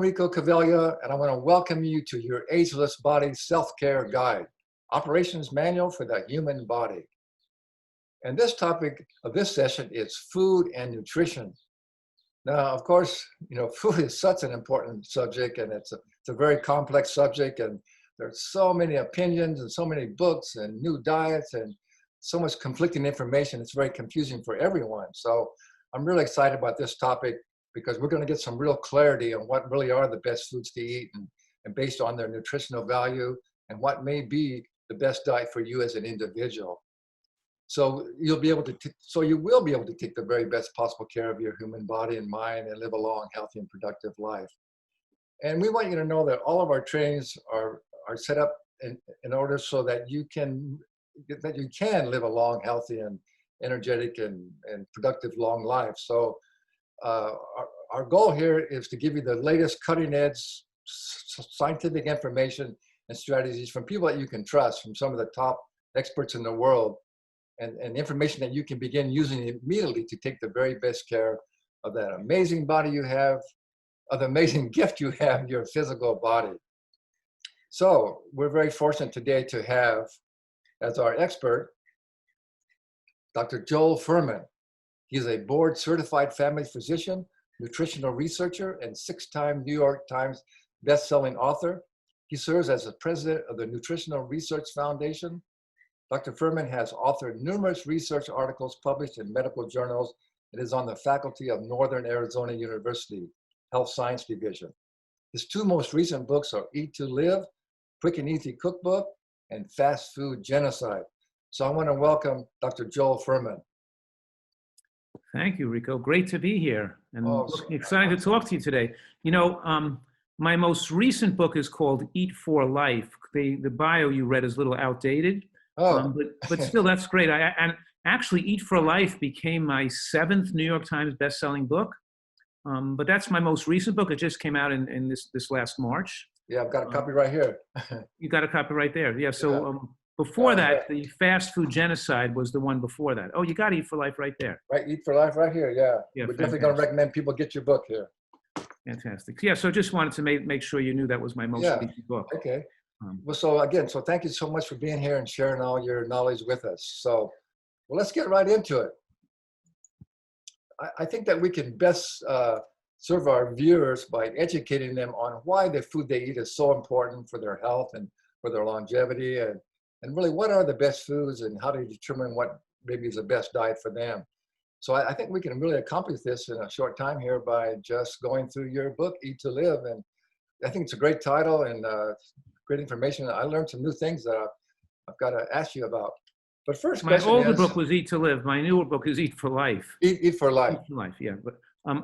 Rico Caviglia, and I want to welcome you to your Ageless Body Self-Care Guide, Operations Manual for the Human Body. And this topic of this session is food and nutrition. Now, of course, food is such an important subject, and it's a very complex subject, and there's so many opinions and so many books and new diets and so much conflicting information. It's very confusing for everyone. So I'm really excited about this topic because we're going to get some real clarity on what really are the best foods to eat and based on their nutritional value and what may be the best diet for you as an individual. So you will be able to take the very best possible care of your human body and mind and live a long, healthy, and productive life. And we want you to know that all of our trainings are set up in order so that you can live a long, healthy, and energetic and productive long life. So our goal here is to give you the latest cutting-edge scientific information and strategies from people that you can trust, from some of the top experts in the world, and information that you can begin using immediately to take the very best care of that amazing body you have, of the amazing gift you have, your physical body. So we're very fortunate today to have as our expert, Dr. Joel Fuhrman. He's a board-certified family physician, nutritional researcher, and 6-time New York Times best-selling author. He serves as the president of the Nutritional Research Foundation. Dr. Fuhrman has authored numerous research articles published in medical journals and is on the faculty of Northern Arizona University Health Science Division. His 2 most recent books are Eat to Live, Quick and Easy Cookbook, and Fast Food Genocide. So I want to welcome Dr. Joel Fuhrman. Thank you, Rico. Great to be here and excited to talk to you today. My most recent book is called Eat for Life. The bio you read is a little outdated, but still that's great. And actually Eat for Life became my 7th New York Times best-selling book. But that's my most recent book. It just came out in this last March. Yeah, I've got a copy right here. You got a copy right there. Yeah, so before that, the Fast Food Genocide was the one before that. Oh, you got Eat for Life right there. Right, Eat for Life right here, yeah. We're definitely going to recommend people get your book here. Fantastic. Yeah, so just wanted to make sure you knew that was my most recent book. Okay. So thank you so much for being here and sharing all your knowledge with us. So, let's get right into it. I think that we can best serve our viewers by educating them on why the food they eat is so important for their health and for their longevity, and really what are the best foods and how to determine what maybe is the best diet for them. So I think we can really accomplish this in a short time here by just going through your book, Eat to Live. And I think it's a great title and great information. I learned some new things that I've got to ask you about. But first, my older book was Eat to Live. My newer book is Eat for Life. Eat for Life. Eat for Life, yeah. But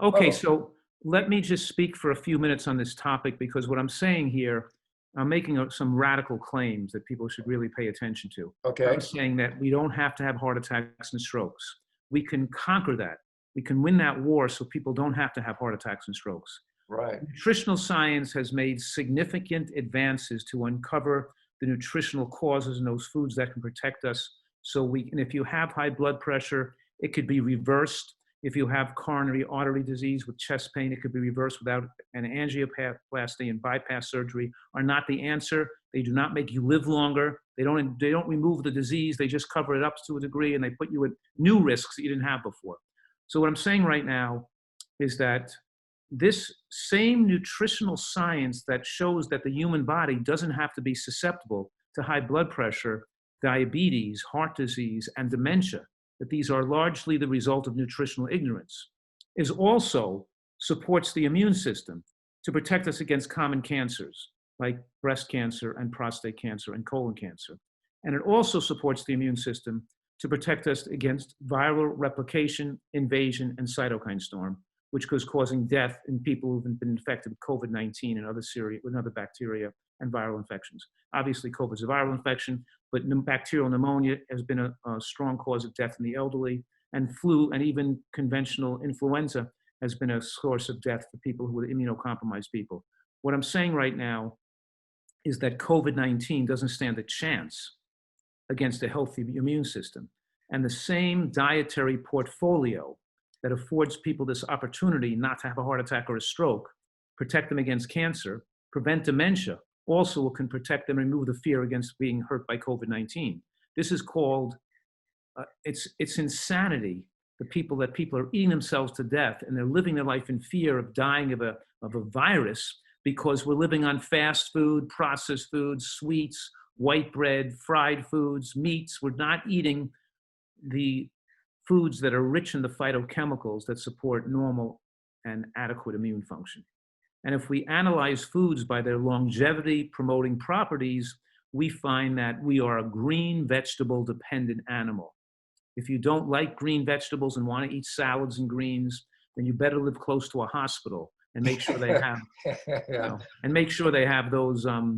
okay, so let me just speak for a few minutes on this topic, because what I'm saying here, I'm making some radical claims that people should really pay attention to. Okay. I'm saying that we don't have to have heart attacks and strokes. We can conquer that. We can win that war so people don't have to have heart attacks and strokes. Right. Nutritional science has made significant advances to uncover the nutritional causes in those foods that can protect us. And if you have high blood pressure, it could be reversed. If you have coronary artery disease with chest pain, it could be reversed without an angioplasty, and bypass surgery are not the answer. They do not make you live longer. They don't remove the disease. They just cover it up to a degree, and they put you at new risks that you didn't have before. So what I'm saying right now is that this same nutritional science that shows that the human body doesn't have to be susceptible to high blood pressure, diabetes, heart disease, and dementia, that these are largely the result of nutritional ignorance, is also supports the immune system to protect us against common cancers like breast cancer and prostate cancer and colon cancer. And it also supports the immune system to protect us against viral replication, invasion, and cytokine storm, which is causing death in people who've been infected with COVID-19 and other bacteria and viral infections. Obviously, COVID is a viral infection, but bacterial pneumonia has been a strong cause of death in the elderly, and flu and even conventional influenza has been a source of death for people who are immunocompromised people. What I'm saying right now is that COVID-19 doesn't stand a chance against a healthy immune system. And the same dietary portfolio that affords people this opportunity not to have a heart attack or a stroke protect them against cancer, prevent dementia, also can protect them and remove the fear against being hurt by COVID-19. This is called, it's insanity. People are eating themselves to death and they're living their life in fear of dying of a virus because we're living on fast food, processed foods, sweets, white bread, fried foods, meats. We're not eating the foods that are rich in the phytochemicals that support normal and adequate immune function. And if we analyze foods by their longevity promoting properties, we find that we are a green vegetable dependent animal. If you don't like green vegetables and want to eat salads and greens, then you better live close to a hospital and make sure they have, and make sure they have those, those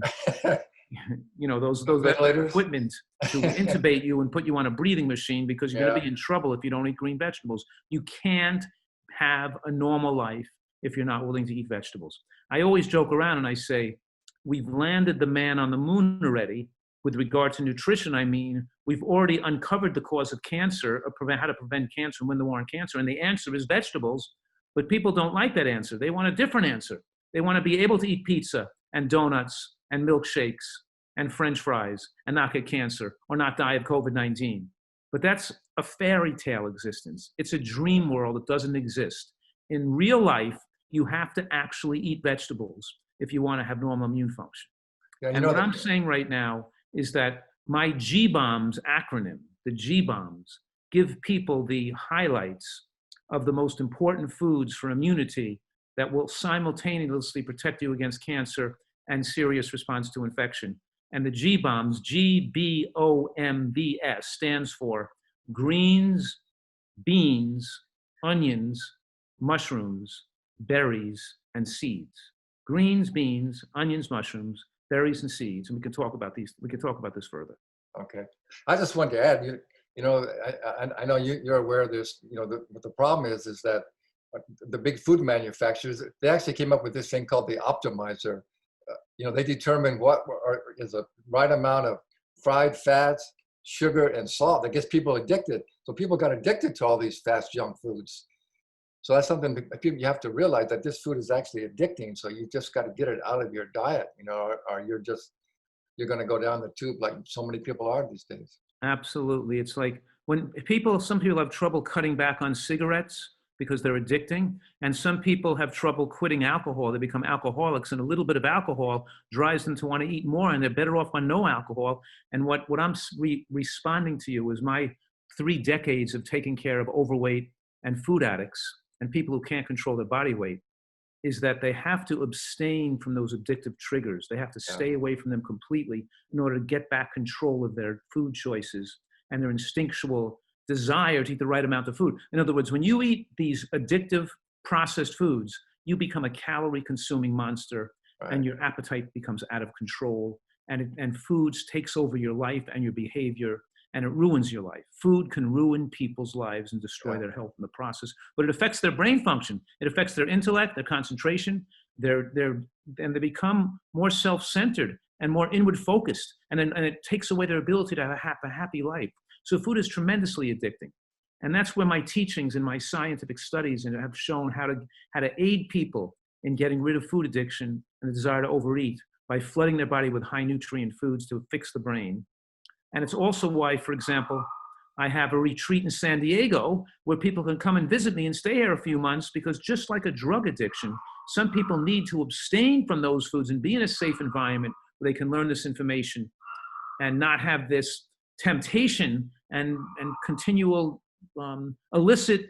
equipment to intubate you and put you on a breathing machine, because you're going to be in trouble if you don't eat green vegetables. You can't have a normal life if you're not willing to eat vegetables. I always joke around and I say, we've landed the man on the moon already. With regard to nutrition, I mean, we've already uncovered the cause of cancer, or how to prevent cancer and win the war on cancer. And the answer is vegetables. But people don't like that answer. They want a different answer. They want to be able to eat pizza and donuts and milkshakes and French fries and not get cancer or not die of COVID-19. But that's a fairy tale existence. It's a dream world that doesn't exist. In real life, you have to actually eat vegetables if you want to have normal immune function. And what I'm saying right now is that my G-BOMBS acronym, the G-BOMBS, give people the highlights of the most important foods for immunity that will simultaneously protect you against cancer and serious response to infection. And the G-BOMBS, GBOMBS, stands for greens, beans, onions, mushrooms, berries, and seeds. Greens, beans, onions, mushrooms, berries, and seeds. And we can talk about these. We can talk about this further. Okay. I just want to add, I know you're aware of this. What the problem is that the big food manufacturers, they actually came up with this thing called the optimizer. They determine what is a right amount of fried fats, sugar, and salt that gets people addicted. So people got addicted to all these fast junk foods. So that's something that you have to realize, that this food is actually addicting. So you just got to get it out of your diet, or you're going to go down the tube like so many people are these days. Absolutely. It's like some people have trouble cutting back on cigarettes because they're addicting. And some people have trouble quitting alcohol. They become alcoholics, and a little bit of alcohol drives them to want to eat more, and they're better off on no alcohol. And what I'm responding to you is my 3 decades of taking care of overweight and food addicts and people who can't control their body weight, is that they have to abstain from those addictive triggers. They have to stay away from them completely in order to get back control of their food choices and their instinctual desire to eat the right amount of food. In other words, when you eat these addictive processed foods, you become a calorie-consuming monster, and your appetite becomes out of control, and foods takes over your life and your behavior, and it ruins your life. Food can ruin people's lives and destroy their health in the process, but it affects their brain function. It affects their intellect, their concentration, and they become more self-centered and more inward focused, and it takes away their ability to have a happy life. So food is tremendously addicting. And that's where my teachings and my scientific studies have shown how to aid people in getting rid of food addiction and the desire to overeat by flooding their body with high nutrient foods to fix the brain. And it's also why, for example, I have a retreat in San Diego where people can come and visit me and stay here a few months, because just like a drug addiction, some people need to abstain from those foods and be in a safe environment where they can learn this information and not have this temptation and continual illicit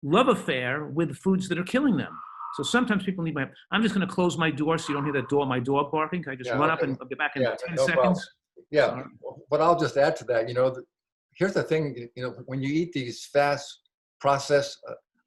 love affair with foods that are killing them. So sometimes people need I'm just going to close my door so you don't hear my dog barking. Can I just run up and I'll get back in 10 seconds? Problem. Yeah, but I'll just add to that, here's the thing, when you eat these fast processed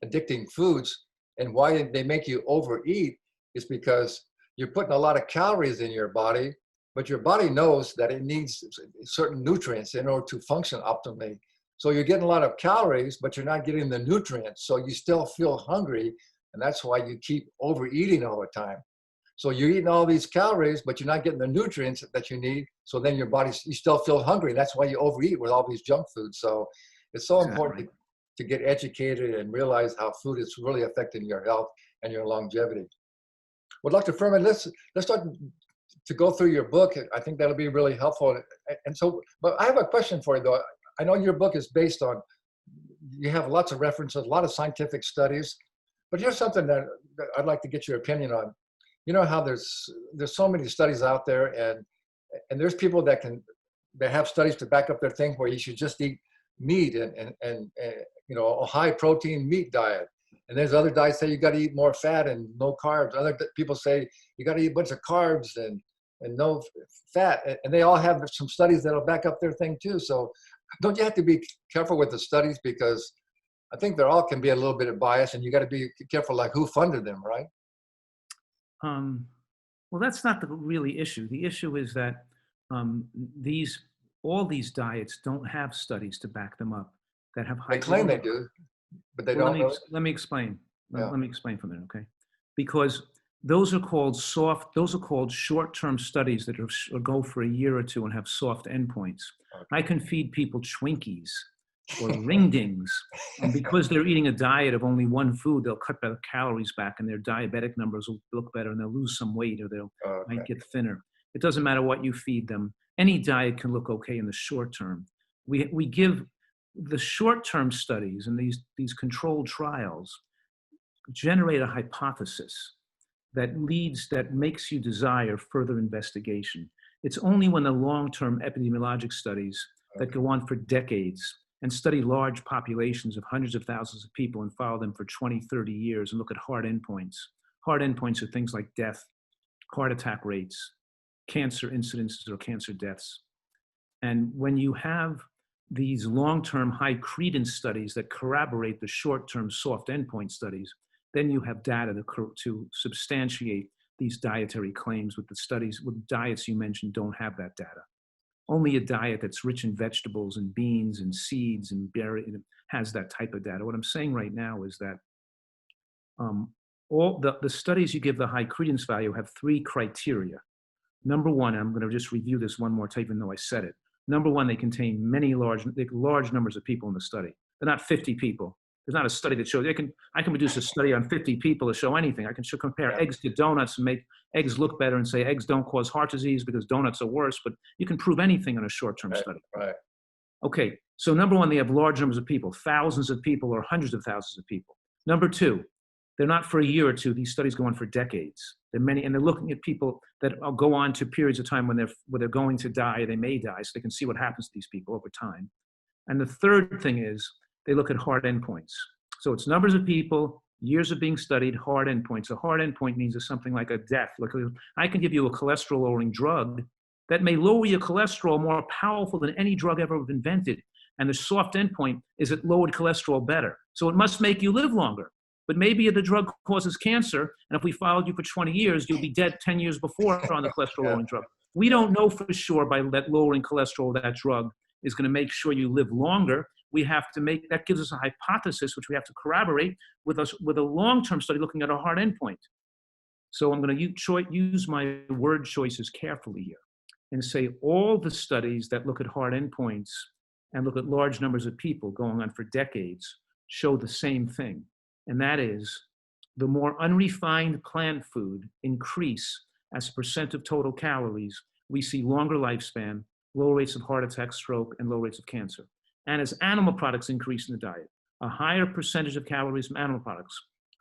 addicting foods, and why they make you overeat is because you're putting a lot of calories in your body, but your body knows that it needs certain nutrients in order to function optimally. So you're getting a lot of calories, but you're not getting the nutrients. So you still feel hungry, and that's why you keep overeating all the time. So you're eating all these calories, but you're not getting the nutrients that you need. So then you still feel hungry. That's why you overeat with all these junk foods. So it's so important to get educated and realize how food is really affecting your health and your longevity. Well, Dr. Furman, let's start to go through your book. I think that'll be really helpful. And so, but I have a question for you though. I know your book is based on, you have lots of references, a lot of scientific studies, but here's something that I'd like to get your opinion on. You know how there's so many studies out there, and there's people that have studies to back up their thing where you should just eat meat and you know, a high protein meat diet. And there's other diets say you got to eat more fat and no carbs. Other people say you got to eat a bunch of carbs and no fat. And they all have some studies that'll back up their thing too. So don't you have to be careful with the studies, because I think they're all can be a little bit of bias, and you got to be careful like who funded them, right? Well, that's not the really issue. The issue is that all these diets don't have studies to back them up that have high. They claim they do, but they well, don't. Let me explain. Yeah. Let me explain for a minute, okay? Because those are called short-term studies that go for a year or two and have soft endpoints. Okay. I can feed people Twinkies or ring dings, and because they're eating a diet of only one food, they'll cut the calories back, and their diabetic numbers will look better, and they'll lose some weight, or they'll might get thinner. It doesn't matter what you feed them. Any diet can look okay in the short term. We give the short-term studies, and these controlled trials generate a hypothesis that makes you desire further investigation. It's only when the long-term epidemiologic studies that go on for decades and study large populations of hundreds of thousands of people and follow them for 20, 30 years and look at hard endpoints. Hard endpoints are things like death, heart attack rates, cancer incidences or cancer deaths. And when you have these long-term high credence studies that corroborate the short-term soft endpoint studies, then you have data to substantiate these dietary claims. With the studies, with diets you mentioned, don't have that data. Only a diet that's rich in vegetables and beans and seeds and berries has that type of data. What I'm saying right now is that all the studies you give the high credence value have three criteria. Number one, I'm going to just review this one more time, even though I said it. Number one, they contain large numbers of people in the study. They're not 50 people. There's not a study that shows, I can produce a study on 50 people to show anything. I can compare eggs to donuts and make eggs look better and say eggs don't cause heart disease because donuts are worse, but you can prove anything in a short-term study. Right. Okay, so number one, they have large numbers of people, thousands of people or hundreds of thousands of people. Number two, they're not for a year or two. These studies go on for decades. They're and they're looking at people that go on to periods of time when they're going to die, or they may die, so they can see what happens to these people over time. And the third thing is they look at hard endpoints. So it's numbers of people, years of being studied, hard endpoints. A hard endpoint means it's something like a death. Like I can give you a cholesterol-lowering drug that may lower your cholesterol more powerful than any drug ever invented. And the soft endpoint is it lowered cholesterol better. So it must make you live longer. But maybe the drug causes cancer, and if we followed you for 20 years, you'll be dead 10 years before on the cholesterol-lowering drug. We don't know for sure by that lowering cholesterol, that drug is going to make sure you live longer. We have to that gives us a hypothesis, which we have to corroborate with a long-term study looking at a hard endpoint. So I'm going to use my word choices carefully here and say all the studies that look at hard endpoints and look at large numbers of people going on for decades show the same thing. And that is the more unrefined plant food increase as a percent of total calories, we see longer lifespan, low rates of heart attack, stroke, and low rates of cancer. And as animal products increase in the diet, a higher percentage of calories from animal products,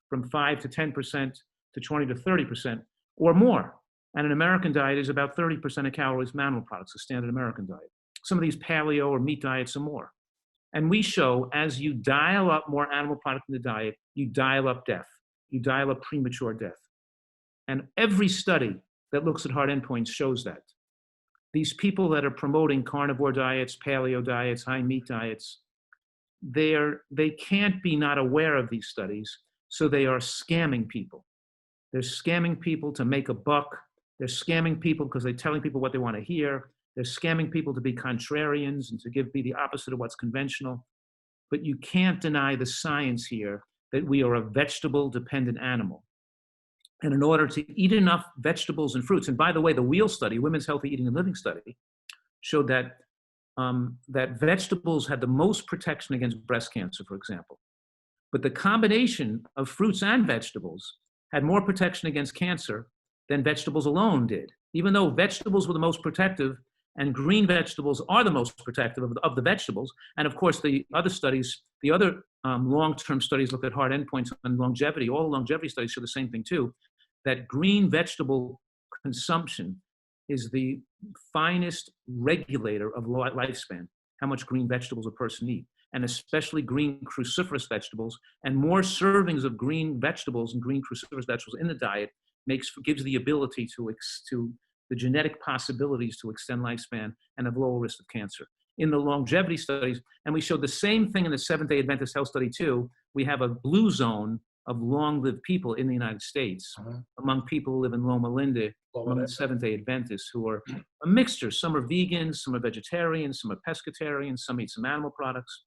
from 5 to 10% to 20 to 30% or more. And an American diet is about 30% of calories from animal products, a standard American diet. Some of these paleo or meat diets are more. And we show as you dial up more animal product in the diet, you dial up death. You dial up premature death. And every study that looks at hard endpoints shows that. These people that are promoting carnivore diets, paleo diets, high meat diets, they can't be not aware of these studies, so they are scamming people. They're scamming people to make a buck. They're scamming people because they're telling people what they want to hear. They're scamming people to be contrarians and to be the opposite of what's conventional. But you can't deny the science here that we are a vegetable-dependent animal. And in order to eat enough vegetables and fruits, and by the way, the WHEAL study, Women's Healthy Eating and Living study, showed that, that vegetables had the most protection against breast cancer, for example. But the combination of fruits and vegetables had more protection against cancer than vegetables alone did, even though vegetables were the most protective and green vegetables are the most protective of the vegetables. And of course, the other studies, the other long-term studies look at hard endpoints on longevity. All the longevity studies show the same thing too, that green vegetable consumption is the finest regulator of lifespan, how much green vegetables a person eats, and especially green cruciferous vegetables. And more servings of green vegetables and green cruciferous vegetables in the diet gives the ability to the genetic possibilities to extend lifespan and have lower risk of cancer. In the longevity studies, and we showed the same thing in the Seventh-day Adventist Health Study too, we have a blue zone of long-lived people in the United States, among people who live in Loma Linda, among the Seventh-day Adventists, who are a mixture. Some are vegans, some are vegetarians, some are pescatarians, some eat some animal products.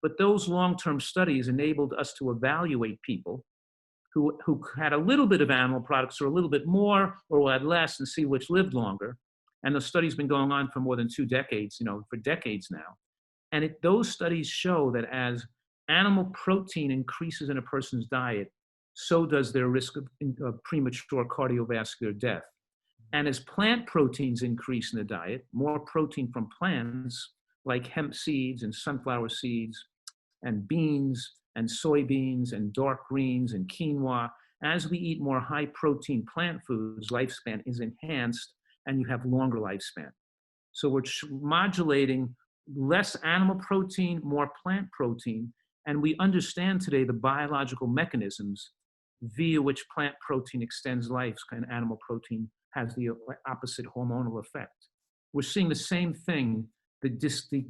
But those long-term studies enabled us to evaluate people who had a little bit of animal products or a little bit more or had less and see which lived longer. And the study's been going on for more than 2 decades, for decades now. And those studies show that as animal protein increases in a person's diet, so does their risk of premature cardiovascular death. And as plant proteins increase in the diet, more protein from plants like hemp seeds and sunflower seeds and beans and soybeans and dark greens and quinoa, as we eat more high protein plant foods, lifespan is enhanced and you have longer lifespan. So we're modulating less animal protein, more plant protein, and we understand today the biological mechanisms via which plant protein extends life and animal protein has the opposite hormonal effect. We're seeing the same thing, the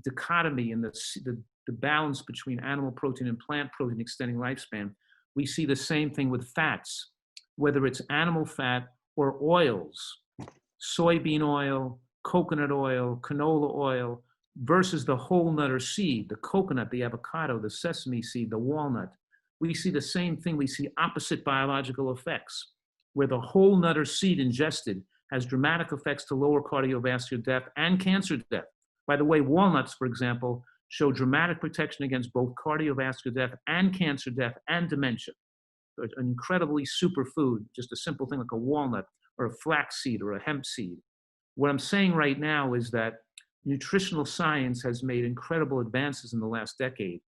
dichotomy and the balance between animal protein and plant protein extending lifespan. We see the same thing with fats, whether it's animal fat or oils, soybean oil, coconut oil, canola oil, versus the whole nut or seed, the coconut, the avocado, the sesame seed, the walnut. We see the same thing. We see opposite biological effects, where the whole nut or seed ingested has dramatic effects to lower cardiovascular death and cancer death. By the way, walnuts, for example, show dramatic protection against both cardiovascular death and cancer death and dementia. An incredibly superfood, just a simple thing like a walnut or a flax seed or a hemp seed. What I'm saying right now is that nutritional science has made incredible advances in the last decade,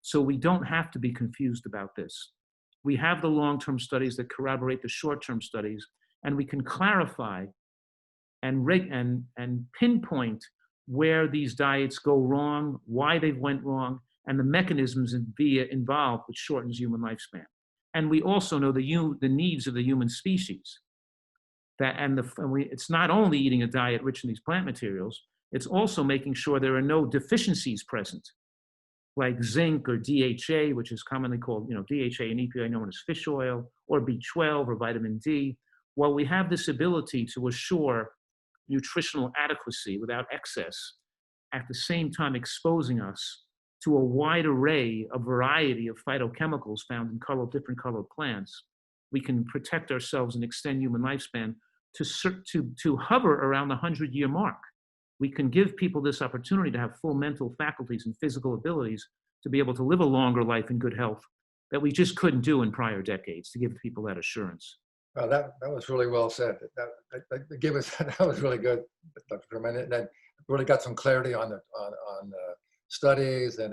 so we don't have to be confused about this. We have the long-term studies that corroborate the short-term studies, and we can clarify and pinpoint where these diets go wrong, why they went wrong, and the mechanisms involved which shortens human lifespan. And we also know the needs of the human species. It's not only eating a diet rich in these plant materials, it's also making sure there are no deficiencies present, like zinc or DHA, which is commonly called, DHA and EPA known as fish oil, or B12 or vitamin D. Well, we have this ability to assure nutritional adequacy without excess, at the same time exposing us to a wide array, a variety of phytochemicals found in different colored plants. We can protect ourselves and extend human lifespan to hover around the 100-year mark. We can give people this opportunity to have full mental faculties and physical abilities to be able to live a longer life in good health that we just couldn't do in prior decades, to give people that assurance. Well, that was really well said. That gave us that was really good, Dr. Truman, and that really got some clarity on the studies, and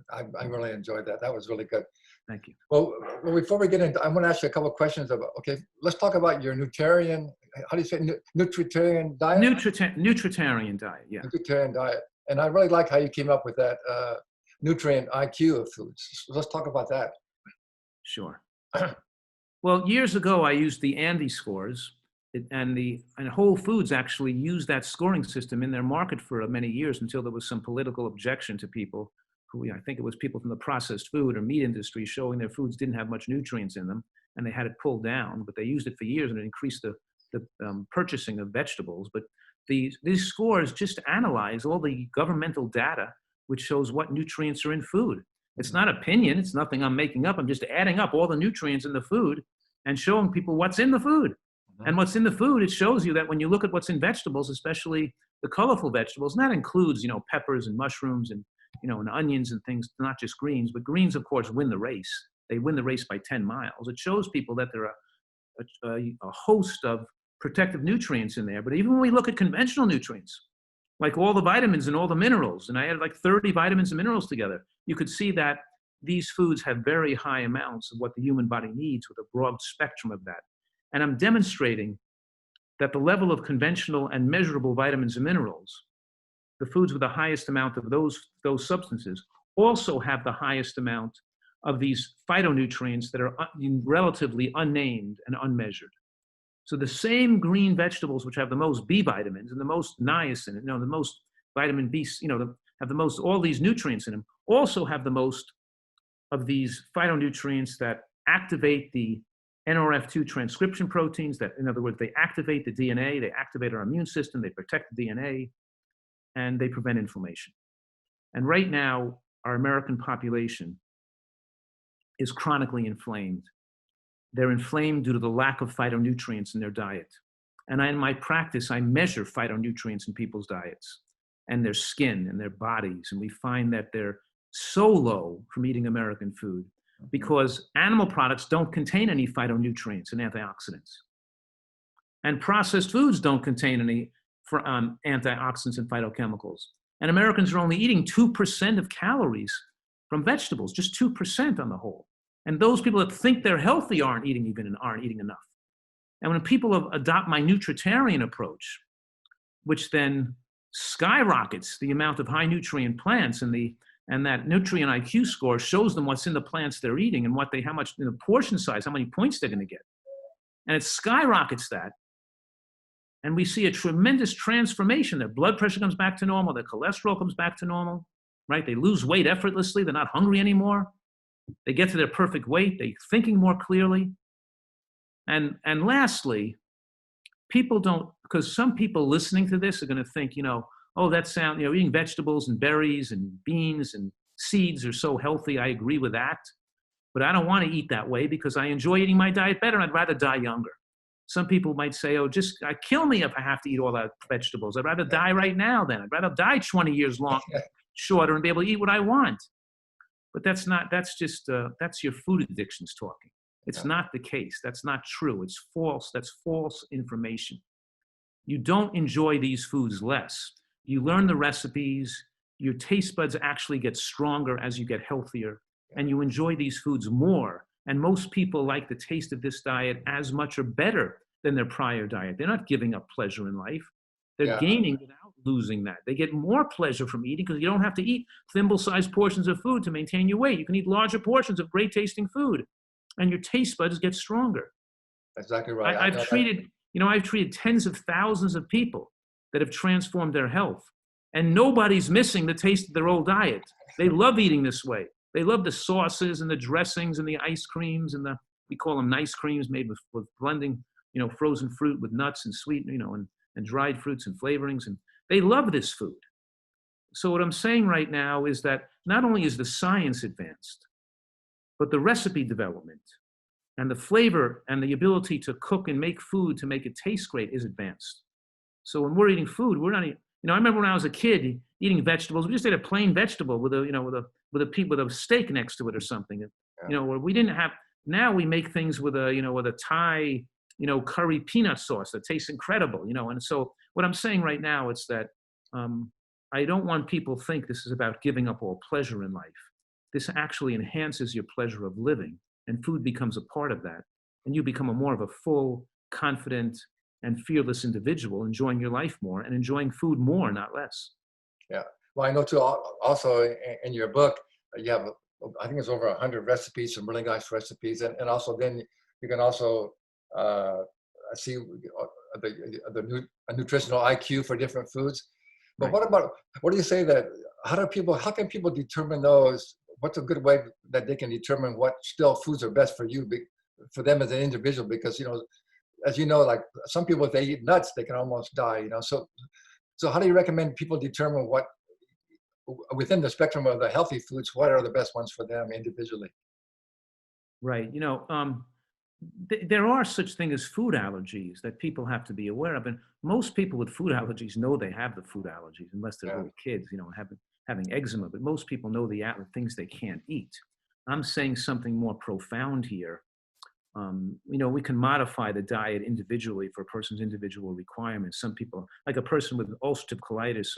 I really enjoyed that. That was really good. Thank you. Well, before we get into, I want to ask you a couple of questions about. Okay, let's talk about your nutritarian. How do you say nutritarian diet? Nutritarian diet. Yeah. Nutritarian diet, and I really like how you came up with that nutrient IQ of foods. So let's talk about that. Sure. Well, years ago, I used the Andy scores, and Whole Foods actually used that scoring system in their market for many years until there was some political objection to people who, I think it was people from the processed food or meat industry, showing their foods didn't have much nutrients in them, and they had it pulled down. But they used it for years, and it increased the purchasing of vegetables. But these scores just analyze all the governmental data, which shows what nutrients are in food. It's not opinion. It's nothing I'm making up. I'm just adding up all the nutrients in the food and showing people what's in the food. Mm-hmm. And what's in the food, it shows you that when you look at what's in vegetables, especially the colorful vegetables, and that includes, peppers and mushrooms and, and onions and things, not just greens, but greens, of course, win the race. They win the race by 10 miles. It shows people that there are a host of protective nutrients in there. But even when we look at conventional nutrients, like all the vitamins and all the minerals, and I added like 30 vitamins and minerals together, you could see that these foods have very high amounts of what the human body needs with a broad spectrum of that. And I'm demonstrating that the level of conventional and measurable vitamins and minerals, the foods with the highest amount of those substances, also have the highest amount of these phytonutrients that are relatively unnamed and unmeasured. So the same green vegetables, which have the most B vitamins and the most niacin, the most vitamin B, have the most, all these nutrients in them, also have the most of these phytonutrients that activate the NRF2 transcription proteins, that, in other words, they activate the DNA, they activate our immune system, they protect the DNA, and they prevent inflammation. And right now, our American population is chronically inflamed. They're inflamed due to the lack of phytonutrients in their diet. And in my practice, I measure phytonutrients in people's diets and their skin and their bodies. And we find that they're so low from eating American food because animal products don't contain any phytonutrients and antioxidants. And processed foods don't contain any antioxidants and phytochemicals. And Americans are only eating 2% of calories from vegetables, just 2% on the whole. And those people that think they're healthy aren't eating enough. And when people adopt my nutritarian approach, which then skyrockets the amount of high nutrient plants, and that nutrient IQ score shows them what's in the plants they're eating and how much portion size, how many points they're going to get. And it skyrockets that. And we see a tremendous transformation. Their blood pressure comes back to normal. Their cholesterol comes back to normal, right? They lose weight effortlessly. They're not hungry anymore. They get to their perfect weight. They're thinking more clearly. And lastly, people don't, because some people listening to this are going to think, oh, that sounds, eating vegetables and berries and beans and seeds are so healthy. I agree with that. But I don't want to eat that way because I enjoy eating my diet better and I'd rather die younger. Some people might say, oh, just kill me if I have to eat all that vegetables. I'd rather die right now then. I'd rather die 20 years shorter and be able to eat what I want. But that's your food addictions talking. It's not the case. That's not true. It's false. That's false information. You don't enjoy these foods less. You learn the recipes. Your taste buds actually get stronger as you get healthier, and you enjoy these foods more. And most people like the taste of this diet as much or better than their prior diet. They're not giving up pleasure in life. They're gaining without losing that. They get more pleasure from eating because you don't have to eat thimble-sized portions of food to maintain your weight. You can eat larger portions of great-tasting food, and your taste buds get stronger. Exactly right. I've treated tens of thousands of people that have transformed their health, and nobody's missing the taste of their old diet. They love eating this way. They love the sauces and the dressings and the ice creams and we call them nice creams made with blending, frozen fruit with nuts and sweet, and dried fruits and flavorings. And they love this food. So what I'm saying right now is that not only is the science advanced, but the recipe development and the flavor and the ability to cook and make food to make it taste great is advanced. So when we're eating food, we're not eating, I remember when I was a kid eating vegetables, we just ate a plain vegetable with a steak next to it or something. Where we didn't have, now we make things with a Thai, curry peanut sauce that tastes incredible, and so what I'm saying right now is that I don't want people to think this is about giving up all pleasure in life. This actually enhances your pleasure of living, and food becomes a part of that. And you become more of a full, confident, and fearless individual, enjoying your life more and enjoying food more, not less. Yeah. Well, I know too, also in your book, you have, I think it's over 100 recipes, some really nice recipes. And also then you can also see the nutritional IQ for different foods. But Right. what do you say that, how can people determine those? What's a good way that they can determine what still foods are best for you, for them as an individual? Because, as you know, like some people, if they eat nuts, they can almost die, So how do you recommend people determine what, within the spectrum of the healthy foods, what are the best ones for them individually? Right. There are such things as food allergies that people have to be aware of. And most people with food allergies know they have the food allergies, unless they're little kids, having eczema. But most people know the things they can't eat. I'm saying something more profound here. We can modify the diet individually for a person's individual requirements. Some people, like a person with ulcerative colitis,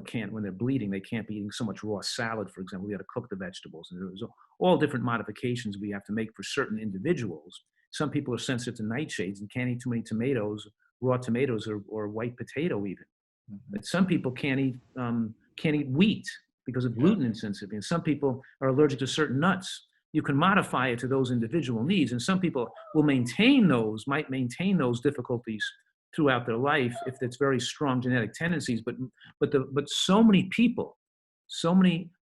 can't, when they're bleeding, they can't be eating so much raw salad, for example. We got to cook the vegetables. And there's all different modifications we have to make for certain individuals. Some people are sensitive to nightshades and can't eat too many tomatoes, raw tomatoes, or white potato even. But some people can't eat wheat because of gluten insensitivity. And some people are allergic to certain nuts. You can modify it to those individual needs. And some people will might maintain those difficulties throughout their life if it's very strong genetic tendencies. But so many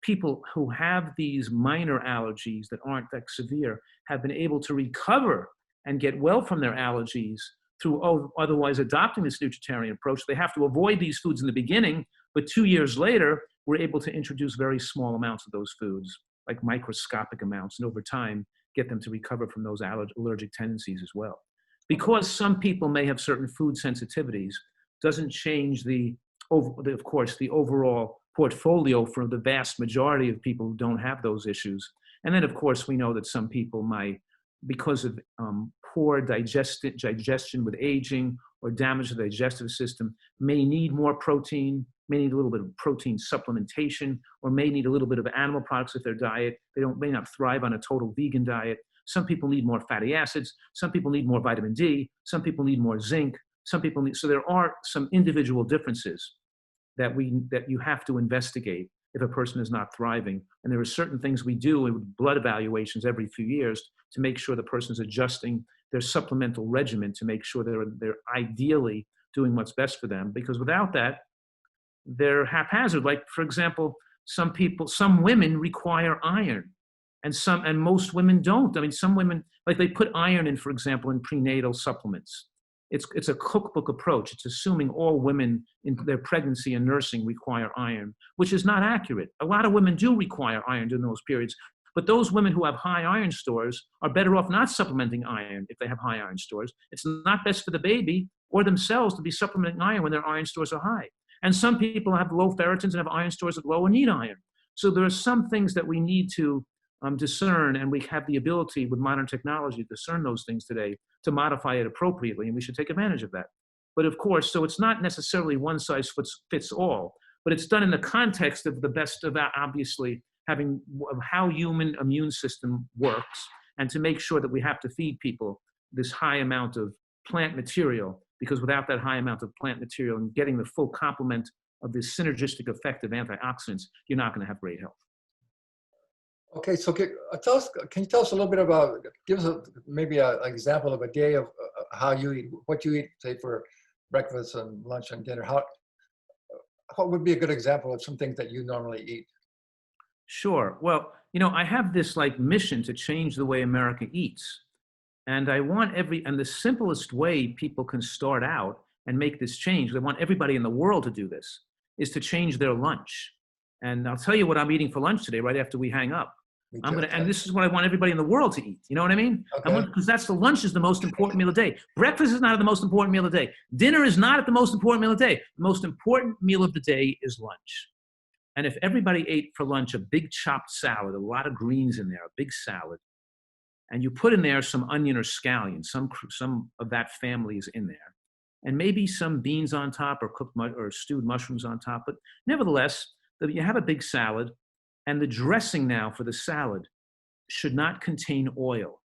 people who have these minor allergies that aren't that severe have been able to recover and get well from their allergies through otherwise adopting this nutritarian approach. They have to avoid these foods in the beginning, but 2 years later, we're able to introduce very small amounts of those foods, like microscopic amounts, and over time, get them to recover from those allergic tendencies as well. Because some people may have certain food sensitivities, doesn't change of course, the overall portfolio for the vast majority of people who don't have those issues. And then, of course, we know that some people might, because of poor digestion with aging or damage to the digestive system, may need more protein, may need a little bit of protein supplementation, or may need a little bit of animal products with their diet. They may not thrive on a total vegan diet. Some people need more fatty acids. Some people need more vitamin D. Some people need more zinc. So there are some individual differences that you have to investigate if a person is not thriving. And there are certain things we do with blood evaluations every few years to make sure the person is adjusting their supplemental regimen to make sure they're ideally doing what's best for them. Because without that, they're haphazard. Like, for example, some women require iron, and most women don't. I mean, some women, like, they put iron in, for example, in prenatal supplements. It's a cookbook approach. It's assuming all women in their pregnancy and nursing require iron, which is not accurate. A lot of women do require iron during those periods, but those women who have high iron stores are better off not supplementing iron if they have high iron stores. It's not best for the baby or themselves to be supplementing iron when their iron stores are high. And some people have low ferritins and have iron stores that low and need iron. So there are some things that we need to discern, and we have the ability with modern technology to discern those things today to modify it appropriately, and we should take advantage of that. But of course, so it's not necessarily one size fits all, but it's done in the context of the best of that, obviously, of how human immune system works, and to make sure that we have to feed people this high amount of plant material, because without that high amount of plant material and getting the full complement of this synergistic effect of antioxidants, you're not going to have great health. Okay, so can you tell us a little bit about, give us maybe an example of a day of how you eat, what you eat, say, for breakfast and lunch and dinner. What would be a good example of some things that you normally eat? Sure. Well, I have this mission to change the way America eats. And I want and the simplest way people can start out and make this change, I want everybody in the world to do this, is to change their lunch. And I'll tell you what I'm eating for lunch today, right after we hang up. And this is what I want everybody in the world to eat. You know what I mean? Okay. Because the lunch is the most important meal of the day. Breakfast is not the most important meal of the day. Dinner is not the most important meal of the day. The most important meal of the day is lunch. And if everybody ate for lunch a big chopped salad, a lot of greens in there, a big salad, and you put in there some onion or scallion, some of that family is in there, and maybe some beans on top or cooked or stewed mushrooms on top. But nevertheless, you have a big salad, and the dressing now for the salad should not contain oil.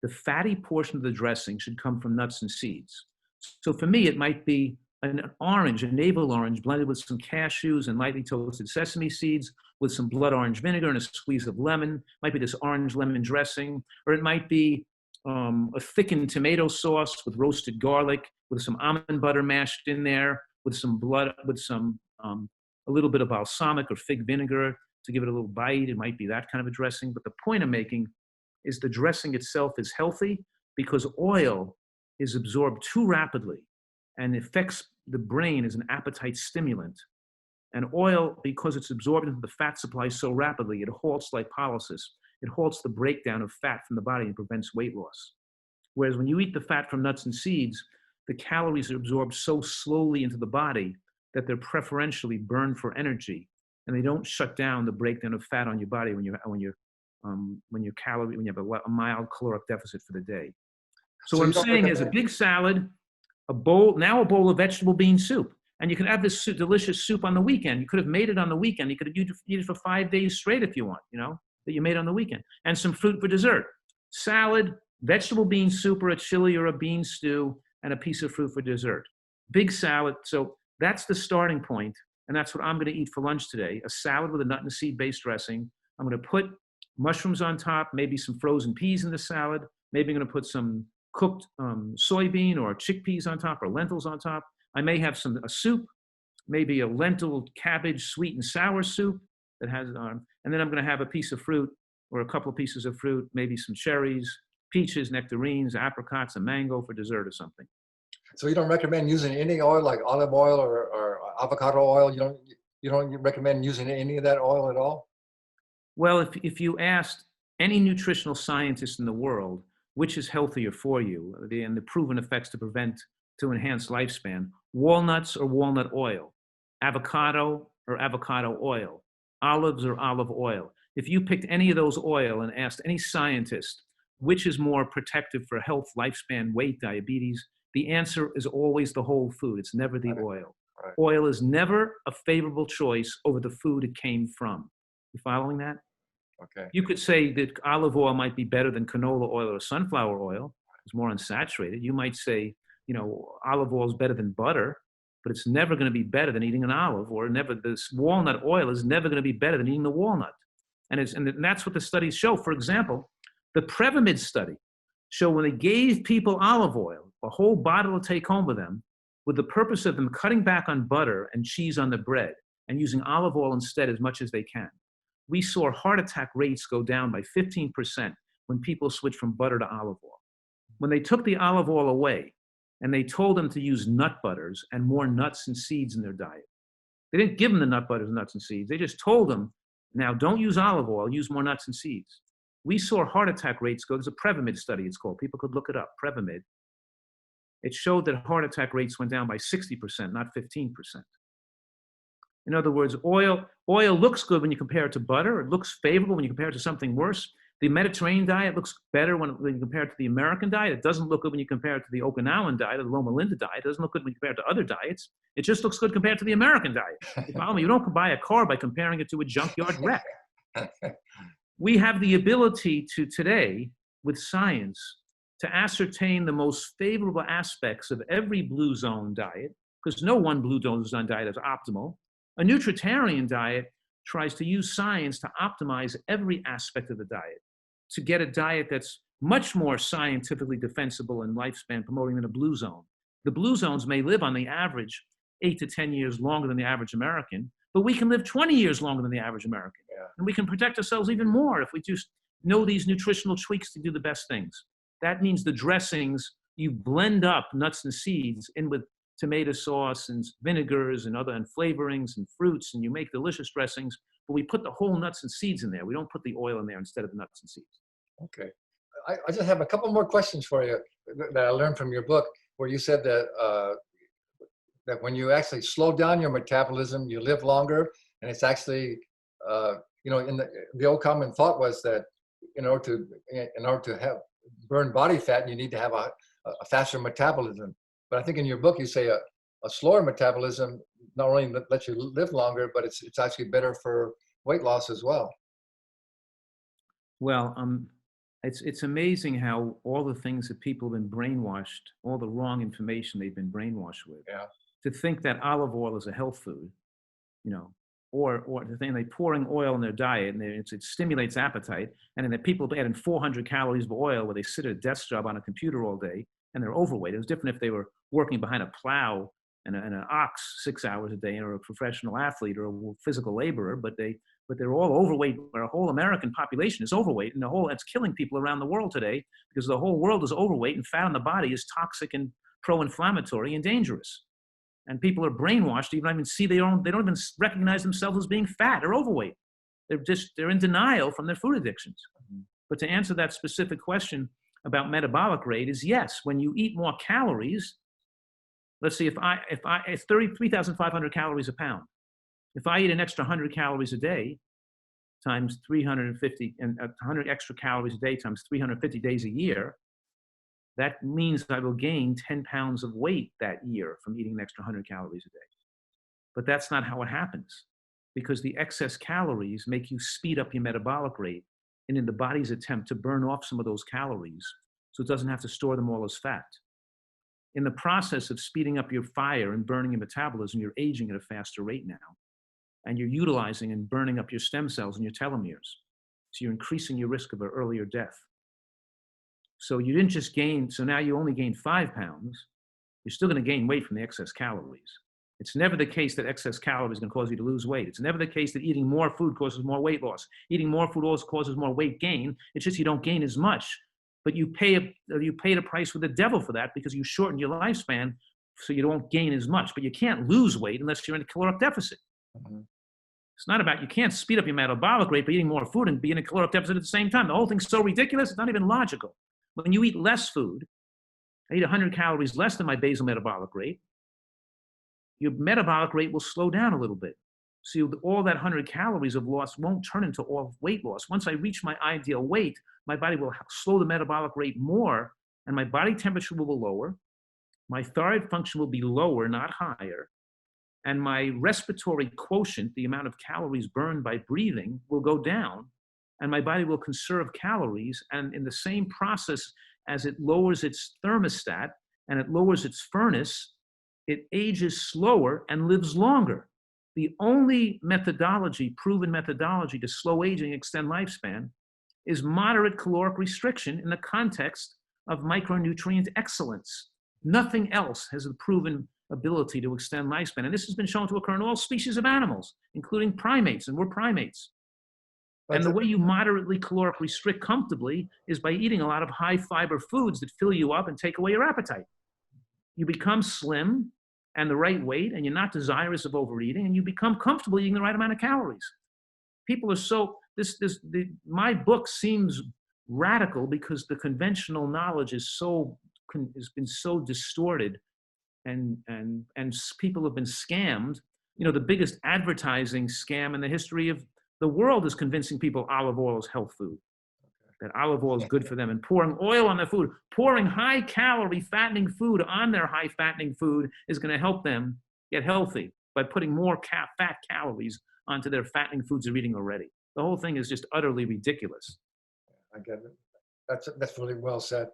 The fatty portion of the dressing should come from nuts and seeds. So for me, it might be a navel orange blended with some cashews and lightly toasted sesame seeds with some blood orange vinegar and a squeeze of lemon. Might be this orange lemon dressing, or it might be a thickened tomato sauce with roasted garlic, with some almond butter mashed in there, with some a little bit of balsamic or fig vinegar to give it a little bite. It might be that kind of a dressing. But the point I'm making is the dressing itself is healthy because oil is absorbed too rapidly and affects the brain as an appetite stimulant. And oil, because it's absorbed into the fat supply so rapidly, it halts lipolysis. It halts the breakdown of fat from the body and prevents weight loss. Whereas when you eat the fat from nuts and seeds, the calories are absorbed so slowly into the body that they're preferentially burned for energy, and they don't shut down the breakdown of fat on your body when you have a mild caloric deficit for the day. So So what you I'm don't saying is a recommend. big salad, a bowl of vegetable bean soup. And you can have this delicious soup on the weekend. You could have made it on the weekend. You could have eat it for 5 days straight if you want, that you made on the weekend. And some fruit for dessert. Salad, vegetable bean soup or a chili or a bean stew, and a piece of fruit for dessert. Big salad. So that's the starting point, and that's what I'm going to eat for lunch today. A salad with a nut and seed-based dressing. I'm going to put mushrooms on top, maybe some frozen peas in the salad. Maybe I'm going to put some cooked soybean or chickpeas on top or lentils on top. I may have a soup, maybe a lentil cabbage sweet and sour soup that has, and then I'm going to have a piece of fruit or a couple of pieces of fruit, maybe some cherries, peaches, nectarines, apricots, a mango for dessert or something. So you don't recommend using any oil like olive oil or avocado oil? You don't recommend using any of that oil at all? Well, if you asked any nutritional scientist in the world, which is healthier for you, and the proven effects to enhance lifespan, walnuts or walnut oil, avocado or avocado oil, olives or olive oil. If you picked any of those oil and asked any scientist which is more protective for health, lifespan, weight, diabetes, the answer is always the whole food. It's never the Right, oil. right. Oil is never a favorable choice over the food it came from. You following that? Okay. You could say that olive oil might be better than canola oil or sunflower oil. It's more unsaturated. You might say, olive oil is better than butter, but it's never going to be better than eating an olive, or never. This walnut oil is never going to be better than eating the walnut. And that's what the studies show. For example, the Prevamid study showed when they gave people olive oil, a whole bottle to take home with them, with the purpose of them cutting back on butter and cheese on the bread and using olive oil instead as much as they can. We saw heart attack rates go down by 15% when people switched from butter to olive oil. When they took the olive oil away and they told them to use nut butters and more nuts and seeds in their diet, they didn't give them the nut butters, nuts, and seeds. They just told them, now don't use olive oil, use more nuts and seeds. We saw heart attack rates go. There's a Prevamid study, it's called. People could look it up, Prevamid. It showed that heart attack rates went down by 60%, not 15%. In other words, oil looks good when you compare it to butter. It looks favorable when you compare it to something worse. The Mediterranean diet looks better when you compare it to the American diet. It doesn't look good when you compare it to the Okinawan diet or the Loma Linda diet. It doesn't look good when you compare it to other diets. It just looks good compared to the American diet. You follow me? You don't buy a car by comparing it to a junkyard wreck. We have the ability to today, with science, to ascertain the most favorable aspects of every blue zone diet, because no one blue zone diet is optimal. A nutritarian diet tries to use science to optimize every aspect of the diet, to get a diet that's much more scientifically defensible and lifespan promoting than a blue zone. The blue zones may live on the average 8 to 10 years longer than the average American, but we can live 20 years longer than the average American. Yeah. And we can protect ourselves even more if we just know these nutritional tweaks to do the best things. That means the dressings, you blend up nuts and seeds in with tomato sauce and vinegars and flavorings and fruits, and you make delicious dressings, but we put the whole nuts and seeds in there. We don't put the oil in there instead of the nuts and seeds. Okay. I just have a couple more questions for you that I learned from your book, where you said that when you actually slow down your metabolism, you live longer, and it's actually, in the old common thought was that in order to have burn body fat, you need to have a faster metabolism. But I think in your book, you say a slower metabolism not only lets you live longer, but it's actually better for weight loss as well. Well, it's amazing how all the things that people have been brainwashed, all the wrong information they've been brainwashed with, Yeah. to think that olive oil is a health food, or to think they're pouring oil in their diet and it stimulates appetite, and then that people add in 400 calories of oil where they sit at a desk job on a computer all day and they're overweight. It was different if they were working behind a plow and an ox 6 hours a day, or a professional athlete or a physical laborer, but they're all overweight. Our whole American population is overweight, and that's killing people around the world today, because the whole world is overweight, and fat on the body is toxic and pro-inflammatory and dangerous. And people are brainwashed. They don't even recognize themselves as being fat or overweight. They're in denial from their food addictions. Mm-hmm. But to answer that specific question about metabolic rate is yes, when you eat more calories, let's see, it's 3,500 calories a pound. If I eat an extra 100 calories a day times 350, and 100 extra calories a day times 350 days a year, that means I will gain 10 pounds of weight that year from eating an extra 100 calories a day. But that's not how it happens, because the excess calories make you speed up your metabolic rate and in the body's attempt to burn off some of those calories so it doesn't have to store them all as fat. In the process of speeding up your fire and burning your metabolism, you're aging at a faster rate now. And you're utilizing and burning up your stem cells and your telomeres. So you're increasing your risk of an earlier death. So you didn't just gain, so now you only gained 5 pounds. You're still going to gain weight from the excess calories. It's never the case that excess calories is going to cause you to lose weight. It's never the case that eating more food causes more weight loss. Eating more food also causes more weight gain. It's just you don't gain as much. But you pay the price with the devil for that, because you shorten your lifespan so you don't gain as much. But you can't lose weight unless you're in a caloric deficit. Mhm. It's not about, you can't speed up your metabolic rate by eating more food and be in a caloric deficit at the same time. The whole thing's so ridiculous, it's not even logical. When you eat less food, I eat 100 calories less than my basal metabolic rate, your metabolic rate will slow down a little bit. So all that 100 calories of loss won't turn into all weight loss. Once I reach my ideal weight, my body will slow the metabolic rate more, and my body temperature will be lower. My thyroid function will be lower, not higher. And my respiratory quotient, the amount of calories burned by breathing, will go down, and my body will conserve calories. And in the same process, as it lowers its thermostat and it lowers its furnace, it ages slower and lives longer. The only methodology, proven methodology to slow aging, extend lifespan, is moderate caloric restriction in the context of micronutrient excellence. Nothing else has a proven ability to extend lifespan. And this has been shown to occur in all species of animals, including primates, and we're primates. And the way you moderately caloric restrict comfortably is by eating a lot of high fiber foods that fill you up and take away your appetite. You become slim and the right weight, and you're not desirous of overeating, and you become comfortable eating the right amount of calories. People are so, my book seems radical because the conventional knowledge is has been so distorted, and people have been scammed. You know, the biggest advertising scam in the history of the world is convincing people olive oil is health food, that olive oil is good for them, and pouring oil on their food, pouring high calorie fattening food on their high fattening food is going to help them get healthy by putting more fat calories onto their fattening foods they're eating already. The whole thing is just utterly ridiculous. I get it. That's really well said.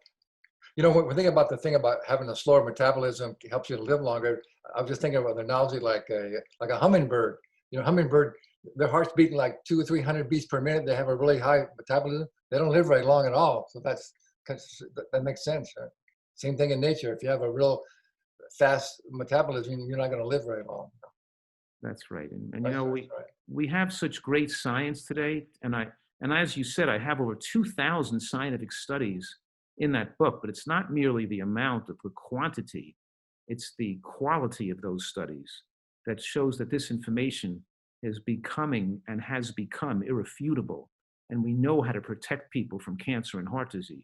You know, when we think about the thing about having a slower metabolism helps you to live longer, I was just thinking about an analogy like a hummingbird. You know, hummingbird, their heart's beating like 200 or 300 beats per minute. They have a really high metabolism. They don't live very long at all. So that makes sense. Same thing in nature. If you have a real fast metabolism, you're not going to live very long. That's right. And you know, we have such great science today. And as you said, I have over 2,000 scientific studies in that book, but it's not merely the amount of the quantity, it's the quality of those studies that shows that this information is becoming and has become irrefutable. And we know how to protect people from cancer and heart disease.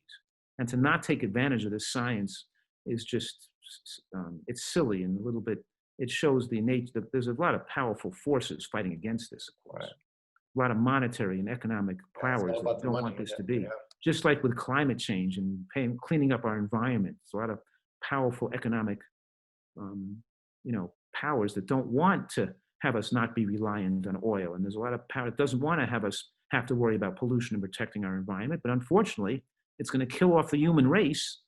And to not take advantage of this science is just, it's silly and a little bit, it shows the nature that there's a lot of powerful forces fighting against this, of course. Right. A lot of monetary and economic powers that don't want this to be. Yeah. Just like with climate change and cleaning up our environment, there's a lot of powerful economic, powers that don't want to have us not be reliant on oil. And there's a lot of power that doesn't want to have us have to worry about pollution and protecting our environment. But unfortunately, it's going to kill off the human race,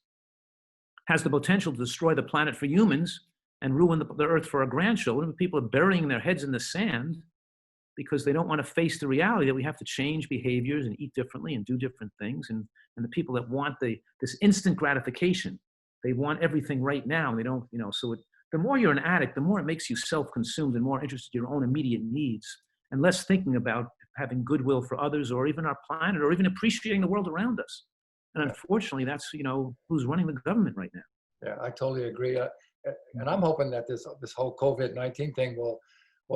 has the potential to destroy the planet for humans and ruin the earth for our grandchildren. People are burying their heads in the sand because they don't want to face the reality that we have to change behaviors and eat differently and do different things. And the people that want this instant gratification, they want everything right now. And they don't, so the more you're an addict, the more it makes you self-consumed and more interested in your own immediate needs and less thinking about having goodwill for others or even our planet or even appreciating the world around us. And unfortunately, that's, who's running the government right now. Yeah, I totally agree. And I'm hoping that this whole COVID-19 thing will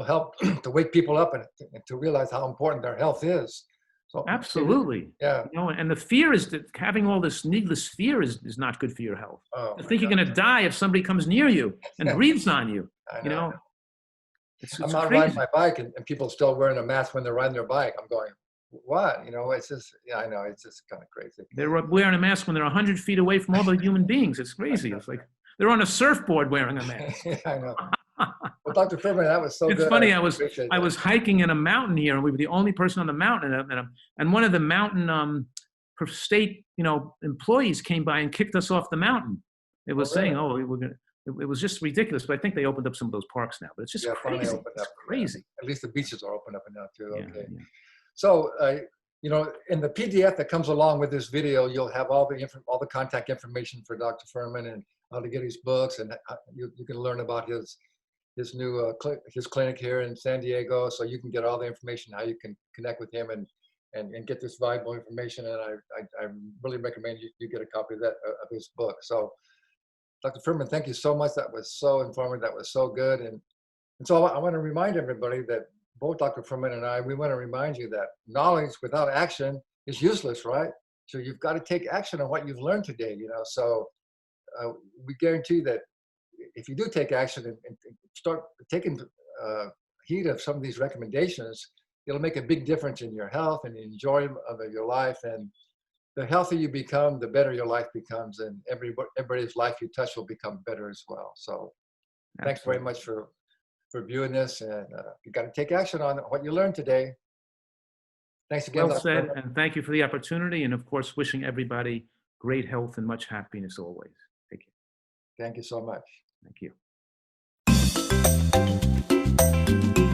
help to wake people up and to realize how important their health is. So, absolutely. Yeah. And the fear is that having all this needless fear is not good for your health. You think you're going to die if somebody comes near you and breathes on you. It's I'm not crazy. riding my bike and people still wearing a mask when they're riding their bike. I'm going, what? You know, it's just, yeah, I know, it's just kind of crazy. They're wearing a mask when they're 100 feet away from all the human beings. It's crazy. It's like they're on a surfboard wearing a mask. Yeah, I know. Well, Dr. Furman, that was so It's good. funny. Appreciate I that. was hiking in a mountain here, and we were the only person on the mountain. And one of the mountain state employees came by and kicked us off the mountain. It was really? saying, "Oh, we're gonna." It was just ridiculous. But I think they opened up some of those parks now. But it's just Yeah, finally crazy. opened It's up. Yeah. crazy. At least the beaches are open up now too. Yeah, Okay. yeah. So, you know, in the PDF that comes along with this video, you'll have all the contact information for Dr. Furman and how to get his books, and you can learn about his new his clinic here in San Diego. So you can get all the information how you can connect with him and get this valuable information. And I really recommend you get a copy of that of his book. So, Dr. Furman, thank you so much. That was so informative. That was so good. And so I want to remind everybody that both Dr. Furman and I, we want to remind you that knowledge without action is useless, right? So you've got to take action on what you've learned today, you know. So we guarantee that if you do take action and start taking heed of some of these recommendations, it'll make a big difference in your health and the enjoyment of your life. And the healthier you become, the better your life becomes, and everybody's life you touch will become better as well. So thanks very much for viewing this, and you got to take action on what you learned today. Thanks again. Well Dr. said, Furman. and thank you for the opportunity, and of course, wishing everybody great health and much happiness always. Take care. Thank you so much. Thank you.